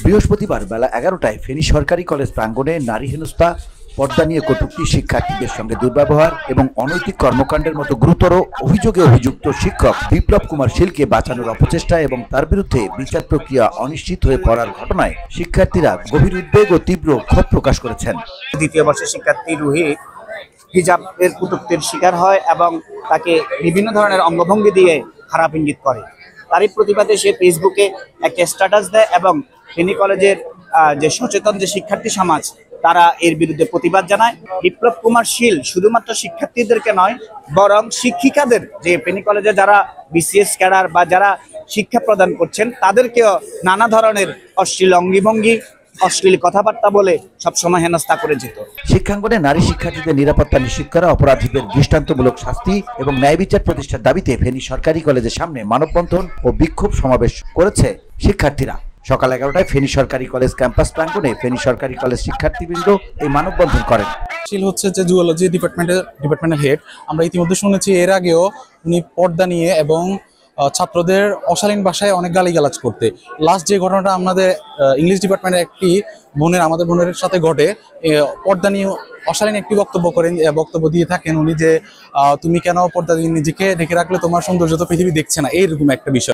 বৃহস্পতিবার বেলা 11টায় ফেনী সরকারি কলেজ প্রাঙ্গণে নারী হেনস্থা, পর্দা নিয়ে কটূক্তি, শিক্ষার্থীদের সঙ্গে দুর্ব্যবহার এবং অনৈতিক কর্মকাণ্ডের মতো গুরুতর অভিযোগে অভিযুক্ত শিক্ষক বিপ্লব কুমার শীলকে বাঁচানোর অপচেষ্টা এবং তার বিরুদ্ধে বিচার প্রক্রিয়া অনিশ্চিত হয়ে পড়ার ঘটনায় শিক্ষার্থীরা গভীর উদ্বেগ ও তীব্র ক্ষোভ প্রকাশ করেছেন। দ্বিতীয় বর্ষের শিক্ষার্থী রুহি হিজাবের কটূক্তির শিকার হয় এবং তাকে বিভিন্ন ধরনের অঙ্গভঙ্গি দিয়ে খারাপ ইঙ্গিত করে। তারই প্রতিবাদে সে ফেসবুকে একটা স্ট্যাটাস দেয় এবং ফেনী কলেজের যে সচেতন যে শিক্ষার্থী সমাজ তারা এর বিরুদ্ধে প্রতিবাদ জানায়। বিপ্লব কুমার শীল শুধুমাত্র শিক্ষার্থীদেরকে নয়, বরং শিক্ষিকাদের, যে ফেনী কলেজে যারা বিসিএস ক্যাডার বা যারা শিক্ষা প্রদান করছেন তাদেরকেও নানা ধরনের অশ্লীল অঙ্গভঙ্গি, অশ্লীল কথাবার্তা বলে সবসময় হেনস্থা করে যেত। শিক্ষাঙ্গনে নারী শিক্ষার্থীদের নিরাপত্তা নিশ্চিত করা, অপরাধীদের দৃষ্টান্তমূলক শাস্তি এবং ন্যায় বিচার প্রতিষ্ঠার দাবিতে ফেনী সরকারি কলেজের সামনে মানববন্ধন ও বিক্ষোভ সমাবেশ করেছে শিক্ষার্থীরা। সকাল 11টায় ফেনী সরকারি কলেজ ক্যাম্পাস প্রাঙ্গণে ফেনী সরকারি কলেজ শিক্ষার্থীবৃন্দ এই মানববন্ধন করেন। শীল হচ্ছে যে জুওলজি ডিপার্টমেন্টের হেড। আমরা ইতিমধ্যে শুনেছি এর আগেও উনি পর্দা নিয়ে এবং ছাত্রদের অশালীন ভাষায় অনেক গালিগালাজ করতে। লাস্ট যে ঘটনাটা আমাদের ইংলিশ ডিপার্টমেন্টের আমাদের বোনের সাথে ঘটে, পর্দা নিয়ে অশালীন একটি বক্তব্য দিয়ে থাকেন উনি, যে তুমি কেন পর্দা দিয়ে নিজেকে ঢেকে রাখলে তোমার সৌন্দর্য তো পৃথিবী দেখছে না, এইরকম একটা বিষয়।